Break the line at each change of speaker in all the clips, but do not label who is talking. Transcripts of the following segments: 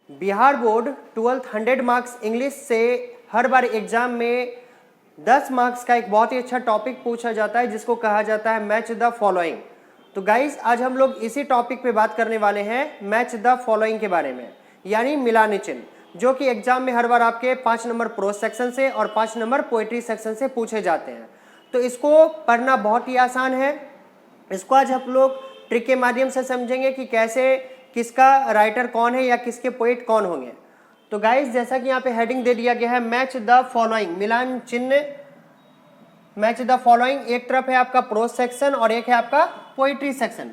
Bihar board 12th 100 marks English से हर बार exam में 10 marks का एक बहुत ही अच्छा टॉपिक पूछा जाता है जिसको कहा जाता है मैच द फॉलोइंग। तो गाइस आज हम लोग इसी टॉपिक पे बात करने वाले हैं मैच द फॉलोइंग के बारे में, यानी मिलान चिन्ह, जो कि एग्जाम में हर बार आपके 5 नंबर प्रोज सेक्शन से और 5 नंबर पोएट्री सेक्शन से पूछे जाते हैं। तो इसको पढ़ना बहुत ही आसान है। इसको आज हम लोग ट्रिक के माध्यम से समझेंगे कि कैसे किसका राइटर कौन है या किसके पोएट कौन होंगे। तो गाइस जैसा कि यहाँ पे हेडिंग दे दिया गया है मैच द फॉलोइंग, मिलान चिन्ह मैच द फॉलोइंग। एक तरफ है आपका प्रोज सेक्शन और एक है आपका पोएट्री सेक्शन।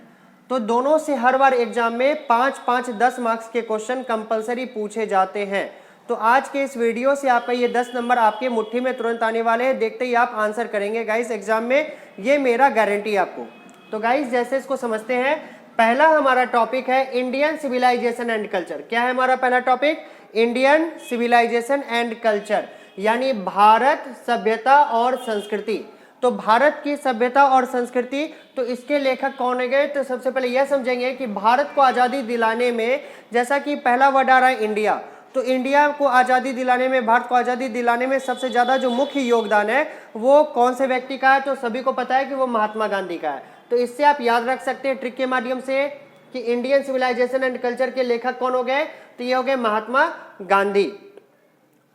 तो दोनों से हर बार एग्जाम में 5-5 10 मार्क्स के क्वेश्चन कंपलसरी पूछे जाते हैं। तो आज के इस वीडियो से आपका ये 10 नंबर आपके मुट्ठी में तुरंत आने वाले हैं, देखते ही आप आंसर करेंगे गाइस एग्जाम में, ये मेरा गारंटी है आपको। तो गाइस जैसे इसको समझते हैं, पहला हमारा टॉपिक है इंडियन सिविलाइजेशन एंड कल्चर। क्या है हमारा पहला topic? Indian civilisation and culture, यानी भारत सभ्यता और संस्कृति। तो भारत की सभ्यता और संस्कृति, तो इसके लेखक कौन है? तो सबसे पहले यह समझेंगे कि भारत को आज़ादी दिलाने में, जैसा कि पहला वर्ड आ रहा है इंडिया, तो इंडिया को आज़ादी दिलाने में, भारत को आज़ादी दिलाने में सबसे ज़्यादा जो मुख्य योगदान है वो कौन से व्यक्ति का है? तो सभी को पता है कि वो महात्मा गांधी का है। तो इससे आप याद रख सकते हैं ट्रिक के माध्यम से कि इंडियन सिविलाइजेशन एंड कल्चर के लेखक कौन हो गए? तो ये हो गए महात्मा गांधी।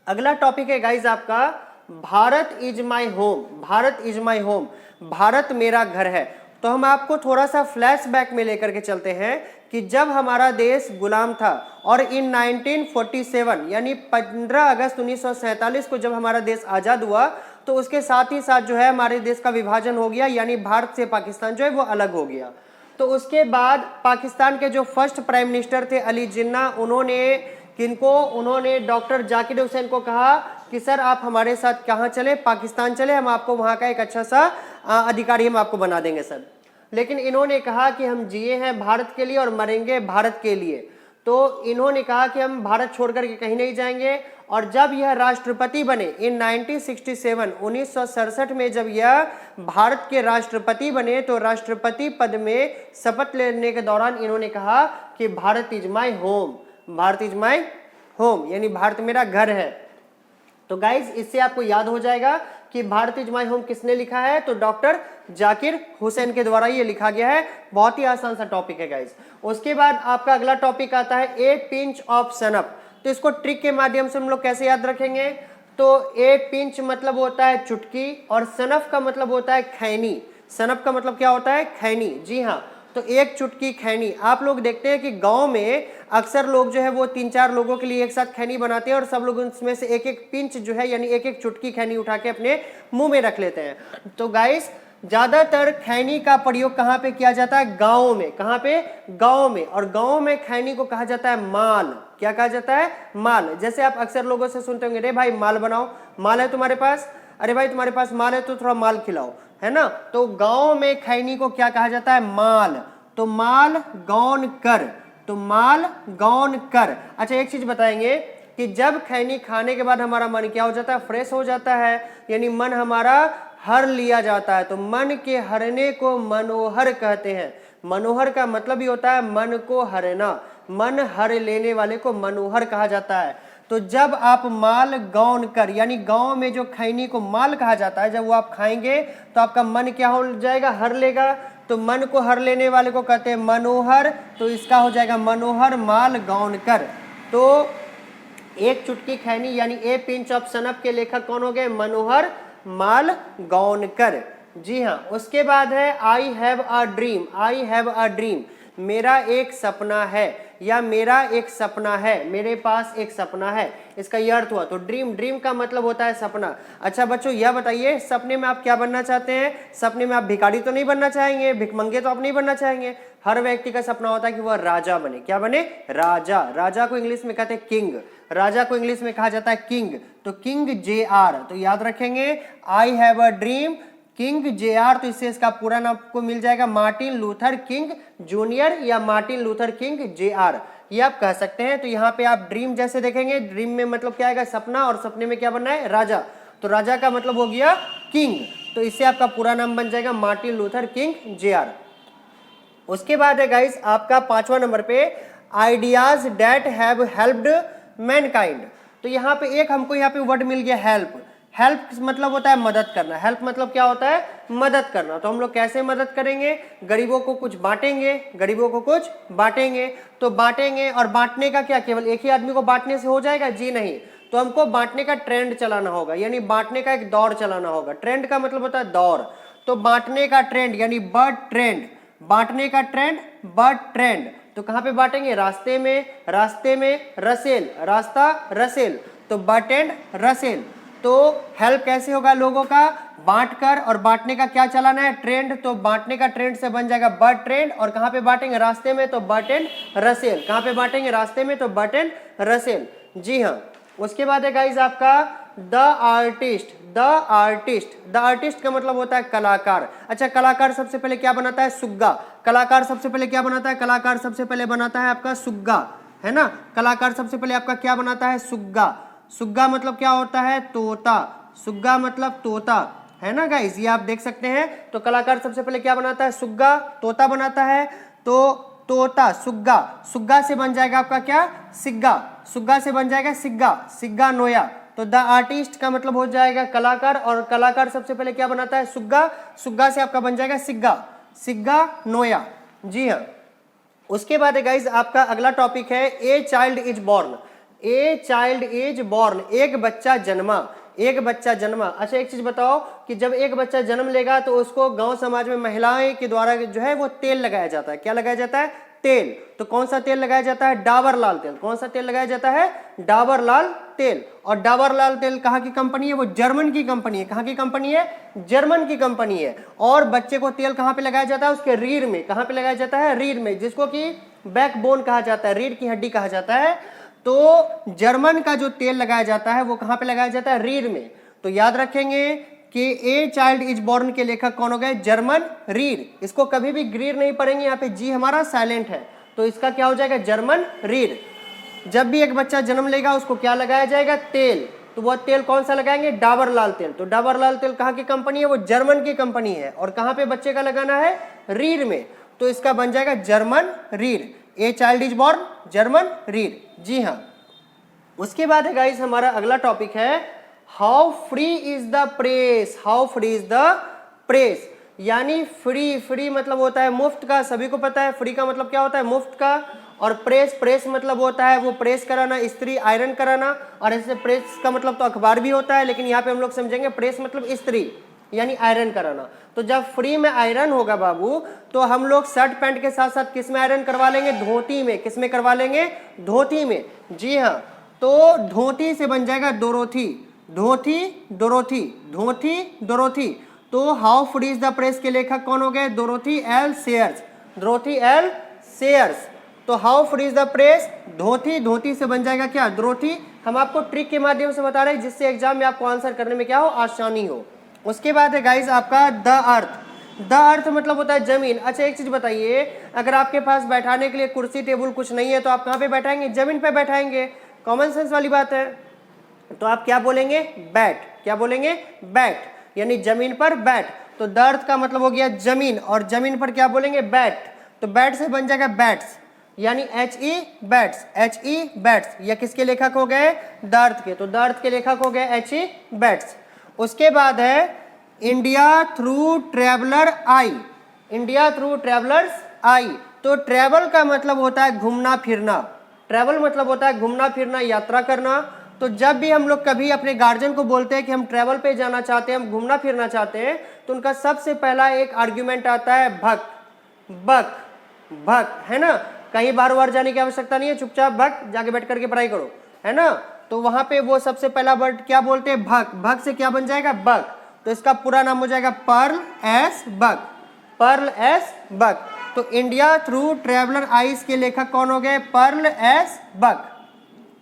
अगला टॉपिक है गाइज आपका Bharat is my home. Bharat is my home, Bharat मेरा घर है। तो हम आपको थोड़ा सा फ्लैशबैक में लेकर के चलते हैं कि जब हमारा देश गुलाम था और इन 1947 यानी 15 अगस्त 1947 को जब हमारा देश आज़ाद हुआ, तो उसके साथ ही साथ जो है हमारे देश का विभाजन हो गया, यानी भारत से पाकिस्तान जो है वो अलग हो गया। तो उसके बाद पाकिस्तान के जो फर्स्ट प्राइम मिनिस्टर थे अली जिन्ना, उन्होंने डॉक्टर जाकिर हुसैन को कहा कि सर आप हमारे साथ कहाँ चले? पाकिस्तान चले, हम आपको वहाँ का एक अच्छा सा अधिकारी हम आपको बना देंगे सर। लेकिन इन्होंने कहा कि हम जिए हैं भारत के लिए और मरेंगे भारत के लिए। तो इन्होंने कहा कि हम भारत छोड़ करके कहीं नहीं जाएंगे। और जब यह राष्ट्रपति बने इन 1967 में जब यह भारत के राष्ट्रपति बने, तो राष्ट्रपति पद में शपथ लेने के दौरान इन्होंने कहा कि Bharat is my home, Bharat is my home, यानी भारत मेरा घर है। तो गाइज इससे आपको याद हो जाएगा कि भारत इज माई होम किसने लिखा है? तो डॉक्टर जाकिर हुसैन के द्वारा ये लिखा गया है। बहुत ही आसान सा टॉपिक है गाइज। उसके बाद आपका अगला टॉपिक आता है ए पिंच ऑफ सनफ। तो इसको ट्रिक के माध्यम से हम लोग कैसे याद रखेंगे? तो ए पिंच मतलब होता है चुटकी और सनफ का मतलब होता है खैनी। सनफ का मतलब क्या होता है? खैनी। जी हाँ, तो एक चुटकी खैनी। आप लोग देखते हैं कि गांव में अक्सर लोग जो है वो 3-4 लोगों के लिए एक साथ खैनी बनाते हैं और सब लोग उसमें से एक एक पिंच जो है यानी एक एक चुटकी खैनी उठा के अपने मुंह में रख लेते हैं। तो गाइस ज्यादातर खैनी का प्रयोग कहाँ पे किया जाता है? गाँव में। कहाँ पे? गाँव में। और गाँव में खैनी को कहा जाता है माल। क्या कहा जाता है? माल। जैसे आप अक्सर लोगों से सुनते होंगे, रे भाई माल बनाओ, माल है तुम्हारे पास? अरे भाई तुम्हारे पास माल है तो थोड़ा माल खिलाओ, है ना? तो गांव में खैनी को क्या कहा जाता है? माल। तो माल गौन कर, तो माल गौन कर। अच्छा एक चीज बताएंगे कि जब खैनी खाने के बाद हमारा मन क्या हो जाता है? फ्रेश हो जाता है, यानी मन हमारा हर लिया जाता है। तो मन के हरने को मनोहर कहते हैं। मनोहर का मतलब ही होता है मन को हरना, मन हर लेने वाले को मनोहर कहा जाता है। तो जब आप माल गौन कर, यानी गांव में जो खैनी को माल कहा जाता है, जब वो आप खाएंगे तो आपका मन क्या हो जाएगा? हर लेगा। तो मन को हर लेने वाले को कहते हैं मनोहर। तो इसका हो जाएगा मनोहर माल गौन कर। तो एक चुटकी खैनी यानी ए पिंच ऑफ सनफ के लेखक कौन हो गए? मनोहर माल गौन कर। जी हाँ, उसके बाद है I have a dream. I have a dream, मेरा एक सपना है या मेरा एक सपना है, मेरे पास एक सपना है, इसका यह अर्थ हुआ। तो ड्रीम, ड्रीम का मतलब होता है सपना। अच्छा बच्चों यह बताइए सपने में आप क्या बनना चाहते हैं? सपने में आप भिखारी तो नहीं बनना चाहेंगे, भिखमंगे तो आप नहीं बनना चाहेंगे। हर व्यक्ति का सपना होता है कि वह राजा बने। क्या बने? राजा। राजा को इंग्लिश में कहते हैं किंग। राजा को इंग्लिश में कहा जाता है किंग। तो किंग JR, तो याद रखेंगे I have a dream king JR। तो इससे इसका पूरा नाम आपको मिल जाएगा मार्टिन लूथर किंग जूनियर या मार्टिन लूथर किंग JR, ये आप कह सकते हैं। तो यहाँ पे आप ड्रीम जैसे देखेंगे, ड्रीम में मतलब क्या आएगा? सपना, और सपने में क्या बनना है? राजा। तो राजा का मतलब हो गया किंग। तो इससे आपका पूरा नाम बन जाएगा मार्टिन लूथर किंग JR। उसके बाद है गाइस आपका 5वां नंबर पे ideas that have helped mankind. तो यहाँ पे एक हमको यहाँ पे वर्ड मिल गया हेल्प। हेल्प मतलब होता है मदद करना। हेल्प मतलब क्या होता है? मदद करना। तो हम लोग कैसे मदद करेंगे? गरीबों को कुछ बांटेंगे, गरीबों को कुछ बांटेंगे। तो बांटेंगे, और बांटने का क्या केवल एक ही आदमी को बांटने से हो जाएगा? जी नहीं। तो हमको बांटने का ट्रेंड चलाना होगा, यानी बांटने का एक दौर चलाना होगा। ट्रेंड का मतलब होता है दौर। तो बांटने का ट्रेंड यानी बर्ड ट्रेंड, बांटने का ट्रेंड बर्ड ट्रेंड। तो कहां पे बांटेंगे? रास्ते में, रास्ते में रसेल, रास्ता रसेल, तो बट एंड रसेल। तो हेल्प कैसे होगा? लोगों का बांटकर, और बांटने का क्या चलाना है? ट्रेंड। तो बांटने का ट्रेंड से बन जाएगा बट ट्रेंड, और कहां पे बांटेंगे? रास्ते में, तो बट एंड रसेल। कहां पे बांटेंगे? रास्ते में, तो बट एंड रसेल। जी हाँ। उसके बाद है गाइज आपका the artist. The artist, the artist का मतलब होता है कलाकार। अच्छा, कलाकार सबसे पहले क्या बनाता है? सुग्गा। कलाकार सबसे पहले क्या बनाता है? कलाकार सबसे पहले बनाता है आपका सुग्गा, है ना। कलाकार सबसे पहले आपका क्या बनाता है? सुग्गा। सुग्गा मतलब क्या होता है? तोता। सुग्गा मतलब तोता, है ना गाइज, ये आप देख सकते हैं। तो कलाकार सबसे पहले क्या बनाता है? सुग्गा, तोता बनाता है। तो तोता, सुग्गा, सुग्गा से बन जाएगा आपका क्या? सिग्गा। सुग्गा से बन जाएगा सिग्गा, सिग्गा नोया। तो द आर्टिस्ट का मतलब हो जाएगा कलाकार, और कलाकार सबसे पहले क्या बनाता है? सुग्गा। सुग्गा से आपका बन जाएगा सिग्गा, सिग्गा नोया। जी हाँ। उसके बाद है गाइज आपका अगला टॉपिक है a child is born. A child is born, एक बच्चा जन्मा, एक बच्चा जन्मा। अच्छा, एक चीज बताओ कि जब एक बच्चा जन्म लेगा तो उसको गांव समाज में महिलाएं के द्वारा जो है वो तेल लगाया जाता है। क्या लगाया जाता है? तेल। तो कौन सा तेल लगाया जाता है? डाबर लाल तेल। कौन सा तेल लगाया जाता है? डाबर लाल तेल। और डाबर लाल तेल कहाँ की कंपनी है? वो जर्मन की कंपनी है। कहाँ की कंपनी है? जर्मन की कंपनी है। और बच्चे को तेल कहाँ पे लगाया जाता है? उसके रीढ़ में। कहाँ पे लगाया जाता है? रीढ़ में, जिसको कि बैकबोन कहा जाता है, रीढ़ की हड्डी कहा जाता है। तो जर्मन का जो तेल लगाया जाता है वो कहां पे लगाया जाता है? रीढ़ में। तो याद रखेंगे कि ए चाइल्ड इज बॉर्न के लेखक कौन हो गए? जर्मन रीढ़। इसको कभी भी ग्रीर नहीं पढ़ेंगे, यहाँ पे जी हमारा साइलेंट है, तो इसका क्या हो जाएगा? जर्मन रीढ़। जब भी एक बच्चा जन्म लेगा उसको क्या लगाया जाएगा? तेल। तो वह तेल कौन सा लगाएंगे? डाबर लाल तेल। तो डाबर लाल तेल कहाँ की कंपनी है? वो जर्मन की कंपनी है। और कहाँ पे बच्चे का लगाना है? रीढ़ में। तो इसका बन जाएगा जर्मन रीढ़। A child is born, German रीढ़। जी हाँ। उसके बाद है गाइस हमारा अगला टॉपिक है how free is the press. How free is the press, यानी फ्री, फ्री मतलब होता है मुफ्त का। सभी को पता है फ्री का मतलब क्या होता है? मुफ्त का। और प्रेस, प्रेस मतलब होता है वो प्रेस कराना, इस्त्री, आयरन कराना। और ऐसे प्रेस का मतलब तो अखबार भी होता है, लेकिन यहाँ पे हम लोग समझेंगे प्रेस मतलब इस्त्री यानी आयरन कराना। तो जब फ्री में आयरन होगा बाबू, तो हम लोग शर्ट पैंट के साथ साथ किस में आयरन करवा लेंगे? धोती में। किस में करवा लेंगे? धोती में। जी हाँ। तो धोती से बन जाएगा डोरोथी, धोती डोरोथी, धोती डोरोथी। तो how free is the press के लेखक कौन हो गए? Dorothy L Sayers, Dorothy L Sayers. तो how free is the press, धोती, धोती से बन जाएगा क्या? डोरोथी। हम आपको ट्रिक के माध्यम से बता रहे हैं जिससे एग्जाम में आपको आंसर करने में क्या हो? आसानी हो। उसके बाद है गाइज आपका द अर्थ। द अर्थ मतलब होता है जमीन। अच्छा, एक चीज बताइए, अगर आपके पास बैठाने के लिए कुर्सी टेबल कुछ नहीं है तो आप कहाँ पे बैठाएंगे? जमीन पे बैठाएंगे। कॉमन सेंस वाली बात है। तो आप क्या बोलेंगे? बैठ। क्या बोलेंगे? बैठ, यानी जमीन पर बैठ। तो द अर्थ का मतलब हो गया जमीन, और जमीन पर क्या बोलेंगे? बैठ। तो बैठ से बन जाएगा बैट्स, यानी H E bats, H E bats. यह किसके लेखक हो गए? द अर्थ के। तो द अर्थ के लेखक हो गए एच ई बैट्स। उसके बाद है इंडिया थ्रू ट्रेवलर आई। इंडिया थ्रू ट्रेवलर्स आई। तो ट्रेवल का मतलब होता है घूमना फिरना। ट्रेवल मतलब होता है घूमना फिरना, यात्रा करना। तो जब भी हम लोग कभी अपने गार्जियन को बोलते हैं कि हम ट्रेवल पे जाना चाहते हैं, हम घूमना फिरना चाहते हैं, तो उनका सबसे पहला एक आर्ग्यूमेंट आता है भक, बक, भक, है ना। कहीं बार बार जाने की आवश्यकता नहीं है, चुपचाप भक जाके बैठ करके पढ़ाई करो, है ना। तो वहां पे वो सबसे पहला वर्ड क्या बोलते हैं? भक। भक से क्या बन जाएगा? बक। तो इसका पूरा नाम हो जाएगा Pearl S Buck, Pearl S Buck. तो इंडिया थ्रू ट्रेवलर आइज के लेखक कौन हो गए? Pearl S Buck.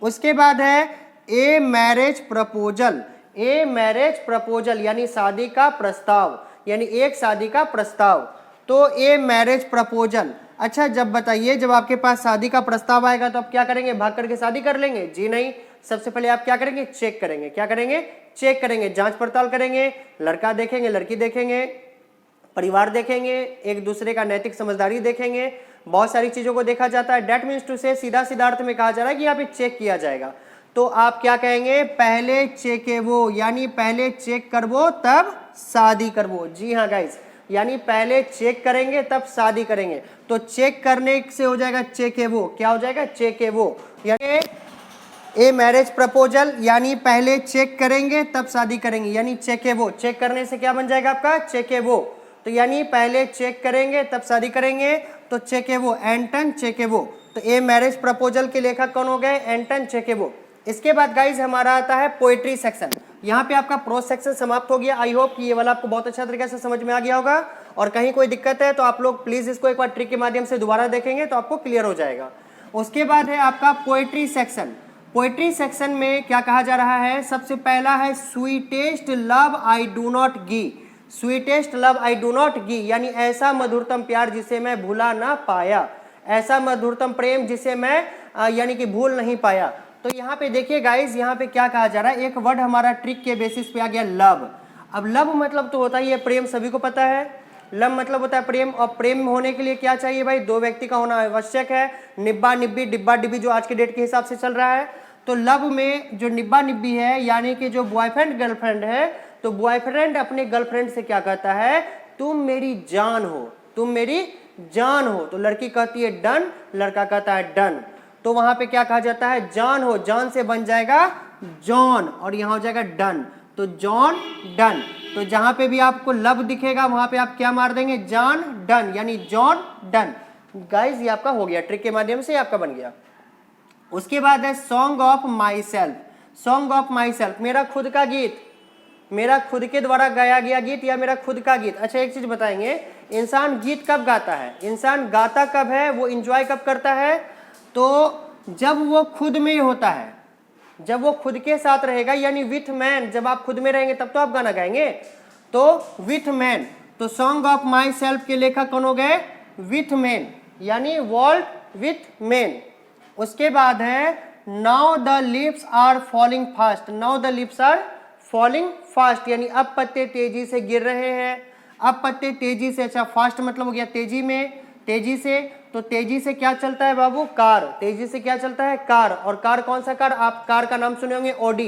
उसके बाद है a marriage proposal. A marriage proposal यानी शादी का प्रस्ताव, यानी एक शादी का प्रस्ताव। तो ए मैरिज प्रपोजल। अच्छा, जब बताइए, जब आपके पास शादी का प्रस्ताव आएगा तो आप क्या करेंगे? भाग करके शादी कर लेंगे? जी नहीं। सबसे पहले आप क्या करेंगे? चेक करेंगे। क्या करेंगे? चेक करेंगे, जांच पड़ताल करेंगे। लड़का देखेंगे, लड़की देखेंगे, परिवार देखेंगे, एक दूसरे का नैतिक समझदारी देखेंगे। बहुत सारी चीजों को देखा जाता है। डेट मीन्स टू से सीधा सीधा अर्थ में कहा जा रहा है कि यहाँ पे चेक किया जाएगा। तो आप क्या कहेंगे, पहले चेकेबो, यानी पहले चेक करबो तब शादी करबो। जी हाँ गाइस, यानी पहले चेक करेंगे तब शादी करेंगे। तो चेक करने से हो जाएगा चेकेबो, क्या हो जाएगा, चेकेबो। यानी ए मैरिज प्रपोजल, यानी पहले चेक करेंगे तब शादी करेंगे, यानी चेकेबो। चेक करने से क्या बन जाएगा आपका, चेकेबो। तो यानी पहले चेक करेंगे तब शादी करेंगे, तो चेकेबो, एंटन चेकेबो। तो ए मैरिज प्रपोजल के लेखक कौन हो गए, एंटन चेकेबो। इसके बाद गाइज हमारा आता है पोएट्री सेक्शन। यहाँ पे आपका प्रोज सेक्शन समाप्त हो गया। आई होप कि ये वाला आपको बहुत अच्छा तरीके से समझ में आ गया होगा, और कहीं कोई दिक्कत है तो आप लोग प्लीज इसको एक बार ट्रिक के माध्यम से दोबारा देखेंगे तो आपको क्लियर हो जाएगा। उसके बाद है आपका पोएट्री सेक्शन। पोएट्री सेक्शन में क्या कहा जा रहा है, सबसे पहला है sweetest love I do not go. Sweetest love I do not go, यानी ऐसा मधुरतम प्यार जिसे मैं भूला ना पाया, ऐसा मधुरतम प्रेम जिसे मैं यानी कि भूल नहीं पाया। तो यहाँ पे देखिए गाइज, यहाँ पे क्या कहा जा रहा है, एक वर्ड हमारा ट्रिक के बेसिस पे आ गया, लव। अब लव मतलब तो होता ही है प्रेम, सभी को पता है। लव मतलब होता है प्रेम, और प्रेम होने के लिए क्या चाहिए भाई, दो व्यक्ति का होना आवश्यक है। निब्बा निब्बी डिब्बा डिब्बी जो आज के डेट के हिसाब से चल रहा है। तो लव में जो निब्बा निब्बी है, यानी कि जो बॉयफ्रेंड गर्लफ्रेंड है, तो बॉयफ्रेंड अपने गर्लफ्रेंड से क्या कहता है, तुम मेरी जान हो, तुम मेरी जान हो। तो लड़की कहती है डन, लड़का कहता है डन। तो वहां पे क्या कहा जाता है, जान हो, जान से बन जाएगा जॉन, और यहाँ हो जाएगा डन। तो जॉन डन। तो जहां पे भी आपको लव दिखेगा वहां पे आप क्या मार देंगे, जान डन, यानी जॉन डन। गाइज ये आपका हो गया, ट्रिक के माध्यम से आपका बन गया। उसके बाद है song of my self. Song of my self, मेरा खुद का गीत, मेरा खुद के द्वारा गाया गया गीत या मेरा खुद का गीत। अच्छा एक चीज बताएंगे, इंसान गीत कब गाता है, इंसान गाता कब है, वो इंजॉय कब करता है, तो जब वो खुद में होता है, जब वो खुद के साथ रहेगा, यानी विथ मैन। जब आप खुद में रहेंगे तब तो आप गाना गाएंगे, तो विथ मैन। तो सॉन्ग ऑफ माई सेल्फ के लेखक कौन हो गए, विथ मैन, यानी वॉल्ट विथ मैन। उसके बाद है now the leaves are falling fast. Now the leaves are falling fast, यानी अब पत्ते तेजी से गिर रहे हैं, अब पत्ते तेजी से। अच्छा फास्ट मतलब हो गया तेजी में, तेजी से। तो तेजी से क्या चलता है बाबू, कार। तेजी से क्या चलता है, कार। और कार कौन सा कार, आप कार का नाम सुने होंगे, ओडी।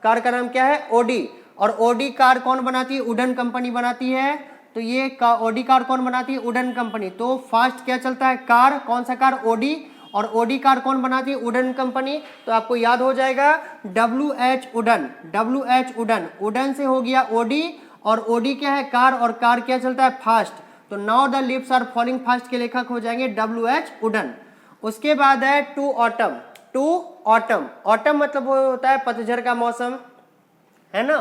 कार का नाम क्या है, ओडी। और ओडी कार कौन बनाती है, उड़न कंपनी बनाती है। तो ये ओडी कार कौन बनाती है, उड़न कंपनी। तो फास्ट क्या चलता है, कार। कौन सा कार, ओडी। और ओडी कार कौन बनाती है, उड़न कंपनी। तो आपको याद हो जाएगा WH उड़न, WH उड़न। उड़न से हो गया ओडी, और ओडी क्या है, कार, और कार क्या चलता है, फास्ट। तो now the leaves are falling fast के लेखक हो जाएंगे WH उड़न। उसके बाद है to autumn. To autumn, autumn मतलब होता है पतझड़ का मौसम, है ना।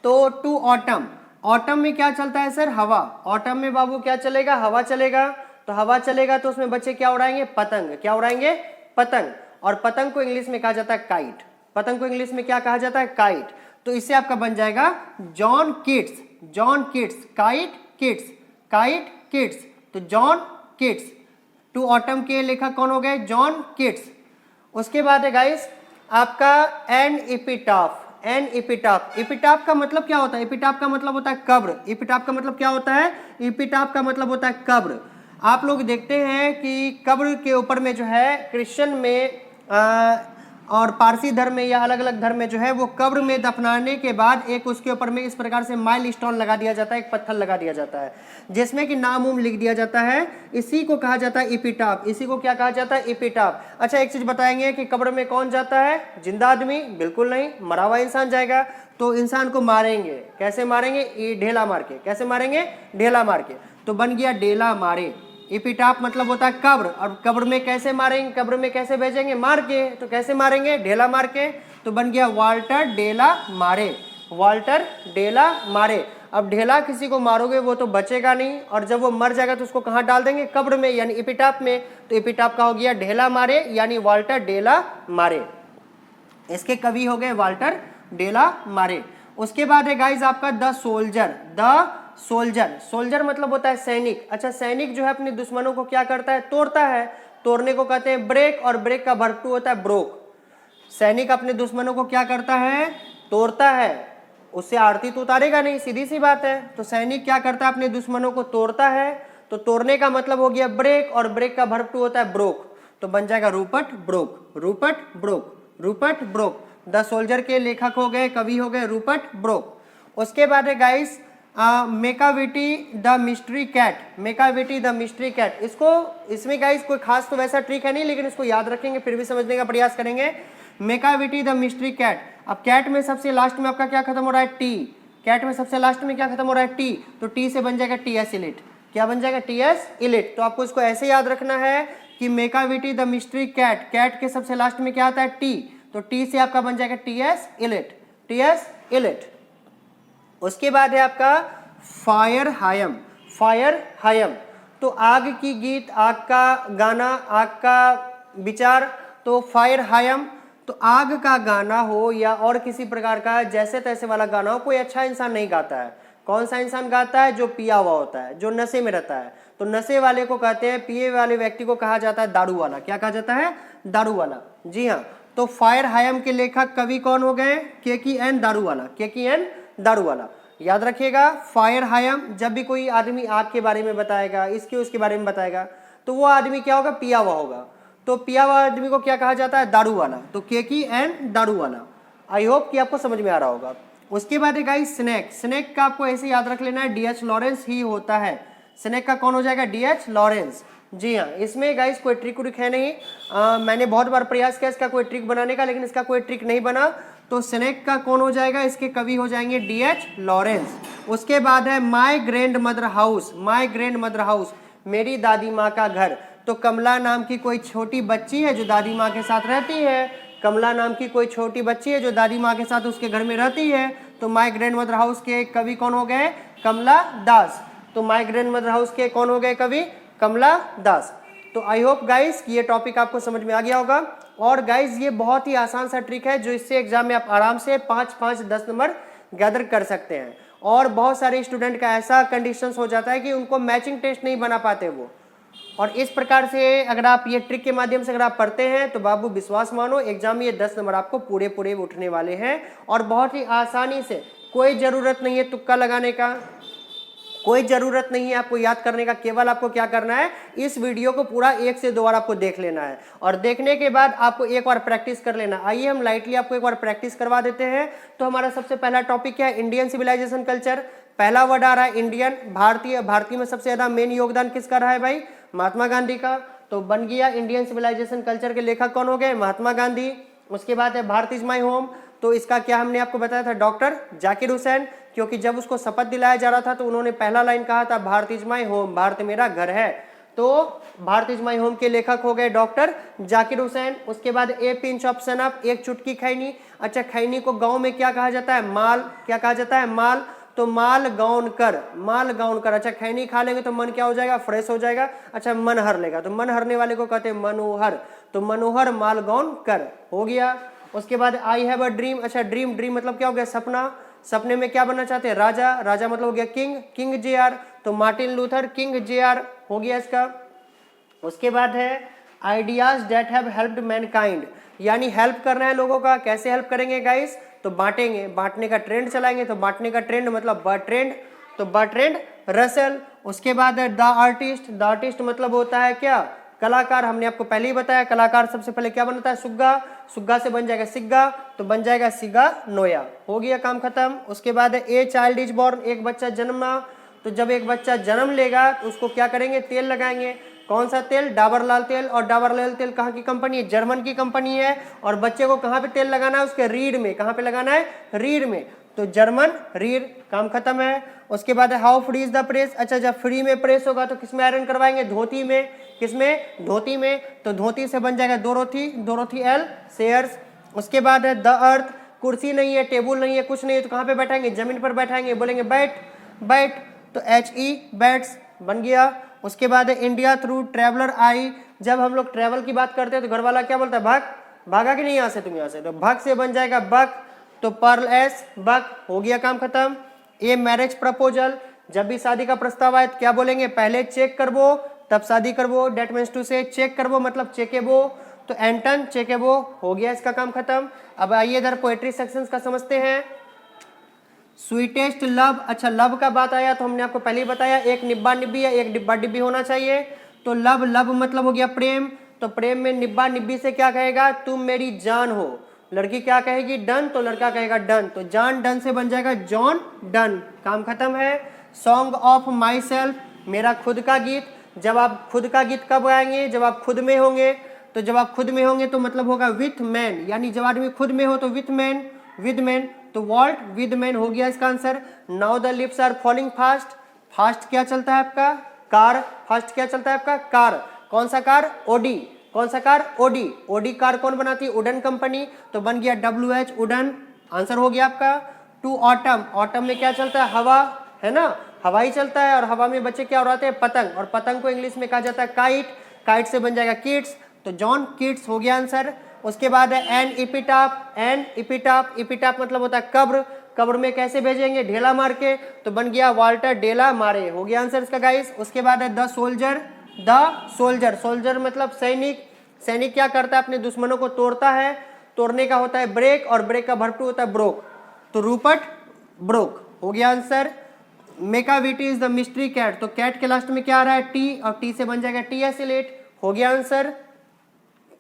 तो टू ऑटम, ऑटम में क्या चलता है सर, हवा। ऑटम में बाबू क्या चलेगा, हवा चलेगा। तो हवा चलेगा तो उसमें बच्चे क्या उड़ाएंगे, पतंग। क्या उड़ाएंगे, पतंग। और पतंग को इंग्लिश में कहा जाता है काइट। पतंग को इंग्लिश में क्या कहा जाता है, काइट। तो इससे आपका बन जाएगा John Keats. John Keats, Keats Keats, Keats Keats. तो जॉन किट्स। टू ऑटम के लेखक कौन हो गए, जॉन किट्स। उसके बाद है गाइस आपका an epitaph. An epitaph, epitaph का मतलब क्या होता है, एपिटाफ का मतलब होता है कब्र। एपिटाफ का मतलब क्या होता है, एपिटाफ का मतलब होता है कब्र। आप लोग देखते हैं कि कब्र के ऊपर में जो है क्रिश्चियन में और पारसी धर्म में या अलग अलग धर्म में जो है वो कब्र में दफनाने के बाद एक उसके ऊपर में इस प्रकार से माइल स्टोन लगा दिया जाता है, एक पत्थर लगा दिया जाता है जिसमें कि नाम उम लिख दिया जाता है। इसी को कहा जाता है एपिटाफ। इसी को क्या कहा जाता है, एपिटाफ। अच्छा एक चीज बताएंगे कि कब्र में कौन जाता है, जिंदा आदमी? बिल्कुल नहीं, मरा हुआ इंसान जाएगा। तो इंसान को मारेंगे, कैसे मारेंगे, ढेला मार के। कैसे मारेंगे, ढेला मार के। तो बन गया डेला मारे। एपिटाफ मतलब होता है कब्र। और कब्र में कैसे मारेंगे, कब्र में कैसे भेजेंगे, मार के। तो कैसे मारेंगे, ढेला मार के। तो बन गया वाल्टर डेला मारे। वाल्टर डेला मारे। अब ढेला किसी को मारोगे वो तो बचेगा नहीं, और जब वो मर जाएगा तो उसको कहाँ डाल देंगे, कब्र में, यानी एपिटाफ में। तो एपिटाफ का हो गया ढेला मारे, यानी वाल्टर डेला मारे। इसके कवि हो गए वाल्टर डेला मारे। उसके बाद है गाइज आपका the soldier. The soldier, soldier मतलब होता है सैनिक। अच्छा सैनिक जो है अपने दुश्मनों को क्या करता है, तोड़ता है। तोड़ने को कहते हैं ब्रेक, और ब्रेक का वर्ब टू होता है ब्रोक। सैनिक अपने दुश्मनों को क्या करता है, तोड़ता है। उससे आरती तो उतारेगा नहीं, सीधी सी बात है। तो सैनिक क्या करता है, अपने दुश्मनों को तोड़ता है। तो तोड़ने का मतलब हो गया ब्रेक, और ब्रेक का वर्ब टू होता है ब्रोक, तो बन जाएगा Rupert broke, Rupert broke, Rupert broke. The soldier के लेखक हो गए, कवि हो गए रूपर्ट ब्रोक। उसके बाद है guys Macavity the mystery cat, Macavity the mystery cat. इसमें गाइस कोई खास तो वैसा ट्रिक है नहीं, लेकिन इसको याद रखेंगे, फिर भी समझने का प्रयास करेंगे। मेकाविटी द मिस्ट्री कैट। अब कैट में सबसे लास्ट में आपका क्या खत्म हो रहा है, टी। कैट में सबसे लास्ट में क्या खत्म हो रहा है, टी, तो टी से बन जाएगा टी एस इलिट। क्या बन जाएगा, टी एस इलिट। तो आपको इसको ऐसे याद रखना है कि मेकाविटी द मिस्ट्री कैट, कैट के सबसे लास्ट में क्या आता है, टी, तो टी से आपका बन जाएगा T S elite, T S elite. उसके बाद है आपका फायर हायम, फायर हायम, तो आग की गीत, आग का गाना, आग का विचार, तो फायर हायम। तो आग का गाना हो या और किसी प्रकार का जैसे तैसे वाला गाना हो, कोई अच्छा इंसान नहीं गाता है। कौन सा इंसान गाता है, जो पिया हुआ होता है, जो नशे में रहता है। तो नशे वाले को कहते हैं, पिए वाले व्यक्ति को कहा जाता है दारू वाला। क्या कहा जाता है, दारू वाला। जी हाँ, तो फायर हायम के लेखक कवि कौन हो गए, केकी एन दारू वाला, केकी एन दारू वाला। याद रखिएगा, फायर हायम, जब भी कोई आदमी आग के बारे में बताएगा, इसके उसके बारे में बताएगा, तो वो आदमी क्या होगा, पिया हुआ होगा। तो पिया हुआ आदमी को क्या कहा जाता है, दारू वाला। तो केकी एंड दारू वाला। आई होप कि आपको समझ में आ रहा होगा। उसके बाद है गाइस स्नेक, स्नेक का आपको ऐसे याद रख लेना है, डीएच लॉरेंस ही होता है। स्नेक का कौन हो जाएगा, डीएच लॉरेंस। जी हाँ, इसमें गाइस कोई ट्रिक उरिक है नहीं। मैंने बहुत बार प्रयास किया इसका कोई ट्रिक बनाने का, लेकिन इसका कोई ट्रिक नहीं बना। तो स्नेक का कौन हो जाएगा, इसके कवि हो जाएंगे डीएच लॉरेंस। उसके बाद है my grand mother house, my grand mother house, मेरी दादी माँ का घर। तो कमला नाम की कोई छोटी बच्ची है जो दादी माँ के साथ रहती है, कमला नाम की कोई छोटी बच्ची है जो दादी माँ के साथ उसके घर में रहती है। तो माय ग्रैंड मदर हाउस के कवि कौन हो गए, कमला दास। तो माय ग्रैंड मदर हाउस के कौन हो गए कवि, कमला दास। तो आई होप गाइस कि ये टॉपिक आपको समझ में आ गया होगा। और गाइस ये बहुत ही आसान सा ट्रिक है, जो इससे एग्जाम में आप आराम से 5-5-10 नंबर गैदर कर सकते हैं। और बहुत सारे स्टूडेंट का ऐसा कंडीशंस हो जाता है कि उनको मैचिंग टेस्ट नहीं बना पाते वो। और इस प्रकार से अगर आप ये ट्रिक के माध्यम से अगर आप पढ़ते हैं, तो बाबू विश्वास मानो एग्जाम में ये 10 नंबर आपको पूरे पूरे उठने वाले हैं। और बहुत ही आसानी से, कोई ज़रूरत नहीं है तुक्का लगाने का, कोई ज़रूरत नहीं है आपको याद करने का। केवल आपको क्या करना है, इस वीडियो को पूरा 1 से 2 बार आपको देख लेना है, और देखने के बाद आपको एक बार प्रैक्टिस कर लेना। आइए हम लाइटली आपको एक बार प्रैक्टिस करवा देते हैं। तो हमारा सबसे पहला टॉपिक क्या है, इंडियन सिविलाइजेशन कल्चर। पहला वर्ड आ रहा है इंडियन, भारतीय। भारतीय में सबसे ज़्यादा मेन योगदान किसका रहा है भाई, महात्मा गांधी का। तो बन गया इंडियन सिविलाइजेशन कल्चर के लेखक कौन हो गए, महात्मा गांधी। उसके बाद है भारत इज माई होम, तो इसका क्या हमने आपको बताया था, डॉक्टर जाकिर हुसैन। क्योंकि जब उसको शपथ दिलाया जा रहा था तो उन्होंने पहला लाइन कहा था, Bharat is my home, Bharat मेरा घर है। तो भारत इज माई होम के लेखक हो गए डॉक्टर जाकिर हुसैन। उसके बाद ए पिंच ऑफ सनफ, एक चुटकी खैनी। अच्छा, खैनी को गाँव में क्या कहा जाता है, माल। क्या कहा जाता है, माल। तो माल गौन कर, माल गौन कर। अच्छा, खैनी खा लेंगे तो मन क्या हो जाएगा, फ्रेश हो जाएगा। अच्छा, मन हर लेगा, तो मन हरने वाले को कहते हैं मनोहर। तो मनोहर माल गौन कर हो गया। उसके बाद आई हैव अ ड्रीम। अच्छा, ड्रीम, ड्रीम मतलब क्या हो गया, सपना। सपने में क्या बनना चाहते हैं, राजा। राजा मतलब हो गया किंग, किंग जे आर। तो Martin Luther King J R हो गया इसका। उसके बाद है ideas that have helped mankind, यानी हेल्प करना है लोगों का। कैसे हेल्प करेंगे गाइस, तो बांटेंगे, बांटने का ट्रेंड चलाएंगे। तो बांटने का ट्रेंड मतलब बर्ट्रेंड, तो बर्ट्रेंड रसेल। उसके बाद है द आर्टिस्ट। द आर्टिस्ट मतलब होता है क्या, कलाकार। हमने आपको पहले ही बताया, कलाकार सबसे पहले क्या बनता है, सुग्गा। सुग्गा से बन जाएगा सिग्गा, तो बन जाएगा सिग्गा नोया। हो गया काम खत्म। उसके बाद है ए चाइल्ड इज बॉर्न, एक बच्चा जन्मा। तो जब एक बच्चा जन्म लेगा तो उसको क्या करेंगे, तेल लगाएंगे। कौन सा तेल, डाबर लाल तेल। और डाबर लाल तेल कहाँ की कंपनी है, जर्मन की कंपनी है। और बच्चे को कहाँ पे तेल लगाना है, उसके रीढ़ में। कहाँ पे लगाना है, रीढ़ में। तो जर्मन रीढ़, काम खत्म है। उसके बाद how free is the press. अच्छा, जब फ्री में प्रेस होगा तो किसमें आयरन करवाएंगे, धोती में। किसमें, धोती में। तो धोती से बन जाएगा दोरोथी, दोरोथी एल शेयर्स। उसके बाद है द अर्थ। कुर्सी नहीं है, टेबल नहीं है, कुछ नहीं है, तो कहाँ पे बैठाएंगे, जमीन पर बैठाएंगे। बोलेंगे बैठ, बैठ। तो एच ई बैट्स बन गया। उसके बाद है इंडिया थ्रू ट्रैवलर आई। जब हम लोग ट्रैवल की बात करते हैं तो घर वाला क्या बोलता है, भाग। भागा कि नहीं यहाँ से, तुम यहाँ से। तो भग से बन जाएगा बक, तो पर्ल एस बक। हो गया काम खत्म। ए मैरिज प्रपोजल, जब भी शादी का प्रस्ताव आए तो क्या बोलेंगे, पहले चेक करबो तब शादी करबो। डेट मीन्स टू से चेक करबो मतलब चेकेबो। तो एंटन चेकेबो। हो गया इसका काम खत्म। अब आइए इधर पोएट्री सेक्शंस का समझते हैं। स्वीटेस्ट लव, अच्छा लव का बात आया तो हमने आपको पहले ही बताया एक निब्बा निब्बी या एक डिब्बा डिब्बी होना चाहिए। तो लव, लव मतलब हो गया प्रेम, तो प्रेम में निब्बा निब्बी से क्या कहेगा, तुम मेरी जान हो। लड़की क्या कहेगी, डन, तो लड़का कहेगा डन, तो जान डन से बन जाएगा जॉन डन, काम खत्म है। सॉन्ग ऑफ माई सेल्फ, मेरा खुद का गीत। जब आप खुद का गीत कब गाएंगे, जब आप खुद में होंगे। तो जब आप खुद में होंगे तो मतलब होगा विथ मैन, यानी जब आदमी खुद में हो तो विथ मैन, विद मैन, तो वॉल्ट विद मैन हो गया इसका answer. Now the leaves are falling fast, fast क्या चलता है आपका, कार, फास्ट क्या चलता है आपका, कार। कौन सा कार, ओडी, कौन सा कार, ओडी, ओडी कार कौन बनाती है, उडन कंपनी, तो बन गया WH उडन, आंसर हो गया आपका। टू ऑटम, ऑटम में क्या चलता है, हवा, है ना, हवा ही चलता है, और हवा में बच्चे क्या उड़ाते हैं, पतंग, और पतंग को इंग्लिश में कहा जाता है काइट, काइट से बन जाएगा किड्स, तो जॉन किड्स हो गया आंसर। उसके बाद है एन इपिटाप, एन इपिटाप, इपिटाप मतलब होता है कब्र, कब्र में कैसे भेजेंगे, ढेला मार के, तो बन गया वाल्टर डेला मारे, हो गया आंसर इसका गाइस। उसके बाद है the soldier, the soldier, soldier मतलब सैनिक, सैनिक क्या करता है, अपने दुश्मनों को तोड़ता है, तोड़ने का होता है ब्रेक, और ब्रेक का भरपूर होता है ब्रोक, तो रूपर्ट ब्रोक, हो गया answer. Macavity is the mystery cat, तो कैट के लास्ट में क्या आ रहा है, टी, और टी से बन जाएगा टीएसिलेट, हो गया आंसर।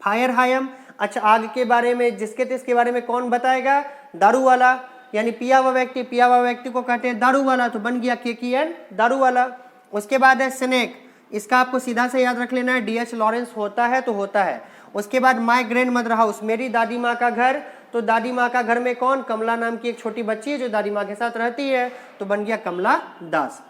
फायर हायम, अच्छा आग के बारे में, जिसके तिसके बारे में कौन बताएगा, दारू वाला, यानी पिया हुआ व्यक्ति, पिया हुआ व्यक्ति को कहते हैं दारू वाला, तो बन गया KKN दारू वाला। उसके बाद है स्नेक, इसका आपको सीधा से याद रख लेना है, DH लॉरेंस होता है तो होता है। उसके बाद माई ग्रैंड मदर हाउस, मेरी दादी माँ का घर, तो दादी माँ का घर में कौन, कमला नाम की एक छोटी बच्ची है जो दादी माँ के साथ रहती है, तो बन गया कमला दास।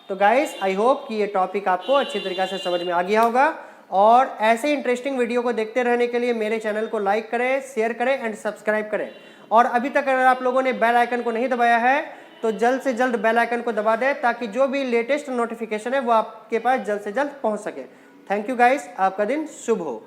तो गाइस आई होप कि ये टॉपिक आपको अच्छी तरीके से समझ में आ गया होगा, और ऐसे इंटरेस्टिंग वीडियो को देखते रहने के लिए मेरे चैनल को लाइक करें, शेयर करें एंड सब्सक्राइब करें। और अभी तक अगर आप लोगों ने बेल आइकन को नहीं दबाया है तो जल्द से जल्द बेल आइकन को दबा दें, ताकि जो भी लेटेस्ट नोटिफिकेशन है वो आपके पास जल्द से जल्द पहुंच सके। थैंक यू गाइस, आपका दिन शुभ हो।